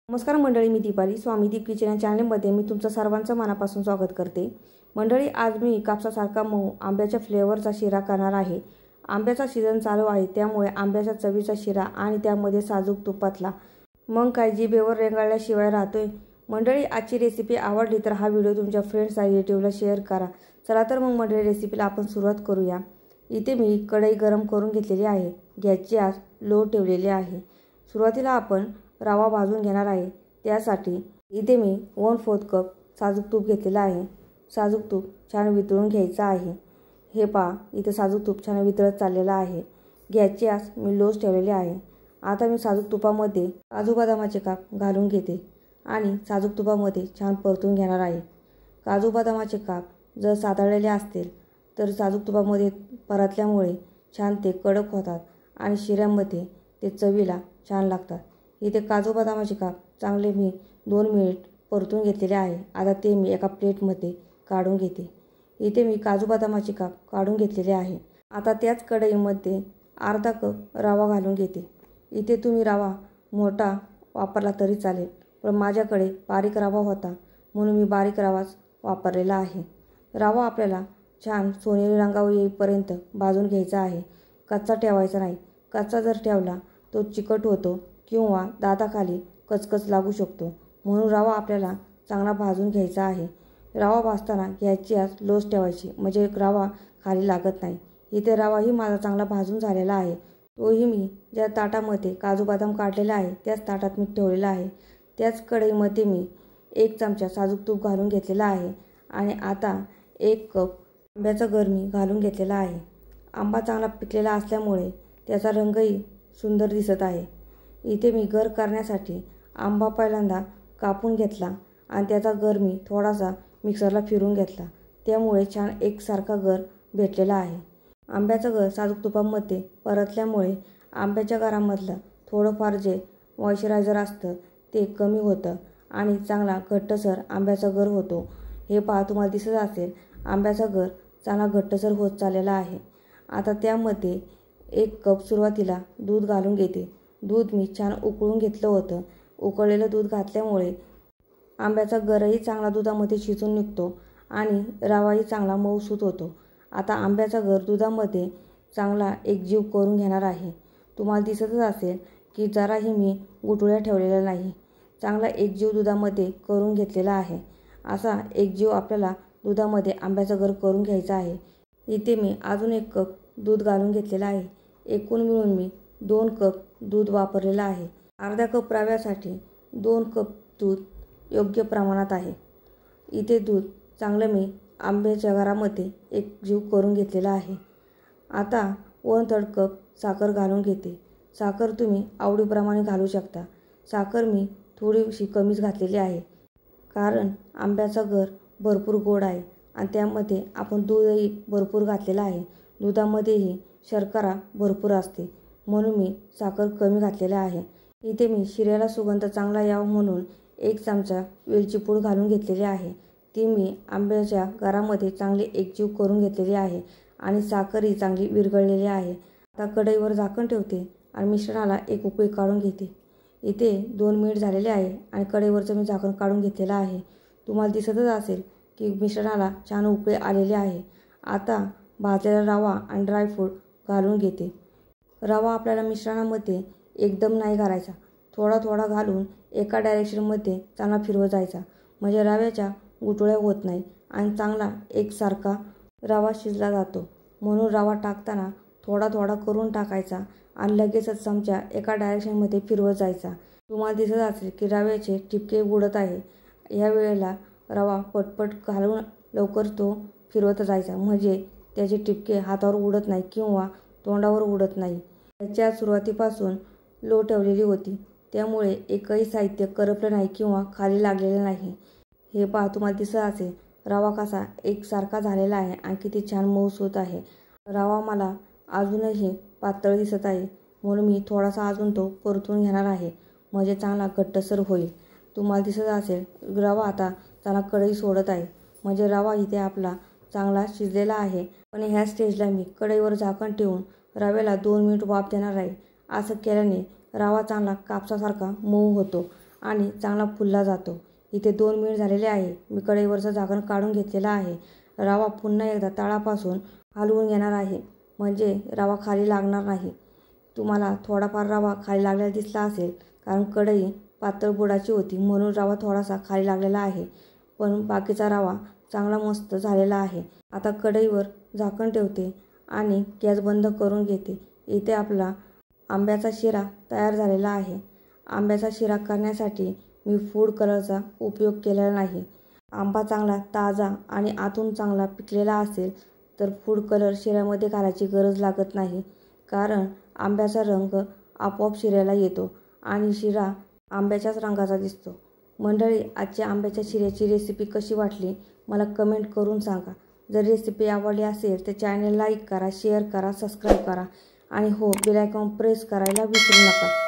नमस्कार मंडळी, मी दीपाली स्वामी दीप किचन या चॅनलमध्ये मी तुमचं सर्वांचं मनापासून स्वागत करते। मंडळी, आज मी कापसासारखा मऊ आंब्याच्या फ्लेवरचा शिरा करणार आहे। आंब्याचा सीझन चालू आहे, त्यामुळे आंब्याच्या चवीचा शिरा आणि त्यामध्ये साजूक तुपातला मग काय जिभेवर रेंगाळल्याशिवाय राहतोय। मंडळी, आजची रेसिपी आवडली तर हा व्हिडिओ तुमच्या फ्रेंड्स आणि रिलेटिव्हला शेअर करा। चला तर मग मंडळी, रेसिपीला आपण सुरुवात करूया। इथे मी कढई गरम करून घेतलेली आहे। गॅसची आच लो ठेवलेली आहे। सुरुवातीला आपण रवा भाजून घेणार आहे। त्यासाठी इथे मी 1/4 कप साजूक तूप घेतलेला आहे। साजूक तूप छान वितळून घ्यायचं आहे। हे पहा, इथे साजूक तूप छान वितळत चाललेलं आहे। गॅसची आच मी लोच ठेवलेली आहे। आता मी साजूक तुपामध्ये काजू बदामाचे काप घालून घेते आणि साजूक तुपामध्ये छान परतून घेणार आहे। काजू बदामाचे काप जर सातळलेले असतील तर साजूक तुपामध्ये परतल्यामुळे छान ते कडक होतात आणि शिऱ्यामध्ये ते चवीला छान लागतात। इथे काजू बदामाचे काप चांगले मी 2 मिनिट परतून घेतलेले आहे। आता ते मी एका प्लेटमध्ये काढून घेते। इथे मी काजू बदामाचे काप काढून घेतलेले आहे। आता त्याच कढईमध्ये अर्धा कप रवा घालून घेते। इथे तुम्ही रवा मोठा वापरला तरी चालेल, पण माझ्याकडे बारीक रवा होता म्हणून मी बारीक रवाच वापरलेला आहे। रवा आपल्याला छान सोनेरी रंगावर येईपर्यंत भाजून घ्यायचा आहे। कच्चा ठेवायचा नाही। कच्चा जर ठेवला तो चिकट होतो किंवा दाताखाली कचकच लागू शकतो, म्हणून रवा आपल्याला चांगला भाजून घ्यायचा आहे। रवा भाजताना गॅसची आच लोच ठेवायची, म्हणजे रवा खाली लागत नाही। इथे रवाही माझा चांगला भाजून झालेला आहे। तोही मी ज्या ताटामध्ये काजू बदाम काढलेला आहे त्याच ताटात मी ठेवलेला आहे। त्याच कढईमध्ये मी 1 चमचा साजूक तूप घालून घेतलेला आहे आणि आता 1 कप आंब्याचा गर मी घालून घेतलेला आहे। आंबा चांगला पिकलेला असल्यामुळे त्याचा रंगही सुंदर दिसत आहे। इथे मी गर करण्यासाठी आंबा पहिल्यांदा कापून घेतला आणि त्याचा गर मी थोडासा मिक्सरला फिरून घेतला, त्यामुळे छान एकसारखा गर भेटलेला आहे। आंब्याचा गर साजूक तुपामध्ये परतल्यामुळे आंब्याच्या गरामधलं थोडंफार जे मॉइश्चरायझर असतं ते कमी होतं आणि चांगला घट्टसर आंब्याचा गर होतो। हे पहा, तुम्हाला दिसत असेल आंब्याचा गर चांगला घट्टसर होत चाललेला आहे। आता त्यामध्ये 1 कप सुरुवातीला दूध घालून घेते। दूध मी छान उकळून घेतलं होतं। उकळलेलं दूध घातल्यामुळे आंब्याचा गरही चांगला दुधामध्ये शिजून निघतो आणि रवाही चांगला मऊसूत होतो। आता आंब्याचा गर दुधामध्ये चांगला एकजीव करून घेणार आहे। तुम्हाला दिसतच असेल की जराही मी गुठळ्या ठेवलेल्या नाही, चांगला एकजीव दुधामध्ये करून घेतलेला आहे। असा एकजीव आपल्याला दुधामध्ये आंब्याचा गर करून घ्यायचा आहे। इथे मी अजून 1 कप दूध घालून घेतलेला आहे। एकूण मिळून मी 2 कप दूध वापरलेलं आहे। अर्धा कप रव्यासाठी 2 कप दूध योग्य प्रमाणात आहे। इथे दूध चांगलं मी आंब्याच्या गरामध्ये एकजीव करून घेतलेला आहे। आता 1/3 कप साखर घालून घेते। साखर तुम्ही आवडीप्रमाणे घालू शकता। साखर मी थोडीशी कमीच घातलेली आहे, कारण आंब्याचा गर भरपूर गोड आहे आणि त्यामध्ये आपण दूधही भरपूर घातलेलं आहे। दुधामध्येही शर्करा भरपूर असते, म्हणून मी साखर कमी घातलेला आहे। इथे मी शिऱ्याला सुगंध चांगला यावा म्हणून 1 चमचा वेलची पूड घालून घेतलेली आहे। ती मी आंब्याच्या गरामध्ये चांगली एकजीव करून घेतलेली आहे आणि साखरही चांगली विरघळलेली आहे। आता कढईवर झाकण ठेवते आणि मिश्रणाला 1 उकळी काढून घेते। इथे 2 मिनिट झालेले आहे आणि कढईवरचं मी झाकण काढून घेतलेलं आहे। तुम्हाला दिसतच असेल की मिश्रणाला छान उकळी आलेली आहे। आता भाजलेला रवा आणि ड्रायफ्रूट घालून घेते। रवा आपल्याला मिश्रणामध्ये एकदम नाही घालायचा, थोडा थोडा घालून एका डायरेक्शनमध्ये चांगला फिरवत जायचा, म्हणजे रव्याच्या गुठळ्या होत नाही आणि चांगला एकसारखा रवा शिजला जातो। म्हणून रवा टाकताना थोडा थोडा करून टाकायचा आणि लगेचच चमचा एका डायरेक्शनमध्ये फिरवत जायचा। तुम्हाला दिसत असेल की रव्याचे ठिपके उडत आहे। या वेळेला रवा पटपट घालून लवकर तो फिरवत जायचा, म्हणजे त्याचे ठिपके हातावर उडत नाही किंवा तोंडावर उडत नाही। याच्या सुरुवातीपासून लो ठेवलेली होती, त्यामुळे एकही साहित्य करपलं नाही किंवा खाली लागलेलं नाही। हे पहा, तुम्हाला दिसत असेल रवा कसा एकसारखा झालेला आहे आणि किती छान मऊसूत आहे। रवा मला अजूनही पातळ दिसत आहे, म्हणून मी थोडासा अजून तो परतून घेणार आहे, म्हणजे चांगला घट्टसर होईल। तुम्हाला दिसत असेल रवा आता चांगला कढई सोडत आहे, म्हणजे रवा इथे आपला चांगला शिजलेला आहे। पण ह्या स्टेजला मी कढईवर झाकण ठेवून रव्याला 2 मिनिट वाफ देणार आहे। असं केल्याने रवा चांगला कापसासारखा मऊ होतो आणि चांगला फुलला जातो। इथे 2 मिनिट झालेले आहे। मी कढईवरचं झाकण काढून घेतलेलं आहे। रवा पुन्हा एकदा तळापासून हलवून घेणार आहे, म्हणजे रवा खाली लागणार नाही। तुम्हाला थोडाफार रवा खाली लागलेला दिसला असेल, कारण कढई पातळ बुडाची होती म्हणून रवा थोडासा खाली लागलेला आहे, पण बाकीचा रवा चांगला मस्त झालेला आहे। आता कढईवर झाकण ठेवते आणि गॅस बंद करून घेते। इथे आपला आंब्याचा शिरा तयार झालेला आहे। आंब्याचा शिरा करण्यासाठी मी फूड कलरचा उपयोग केलेला नाही। आंबा चांगला ताजा आणि आतून चांगला पिकलेला असेल तर फूड कलर शिऱ्यामध्ये घालायची गरज लागत नाही, कारण आंब्याचा रंग आपोआप शिऱ्याला येतो आणि शिरा आंब्याच्याच रंगाचा दिसतो। मंडळी, आजची आंब्याच्या शिऱ्याची रेसिपी कशी वाटली मला कमेंट करून सांगा। जर रेसिपी आवडली असेल तर चॅनल लाईक करा, शेअर करा, सबस्क्राईब करा आणि हो, बेल आयकॉन प्रेस करायला विसरू नका।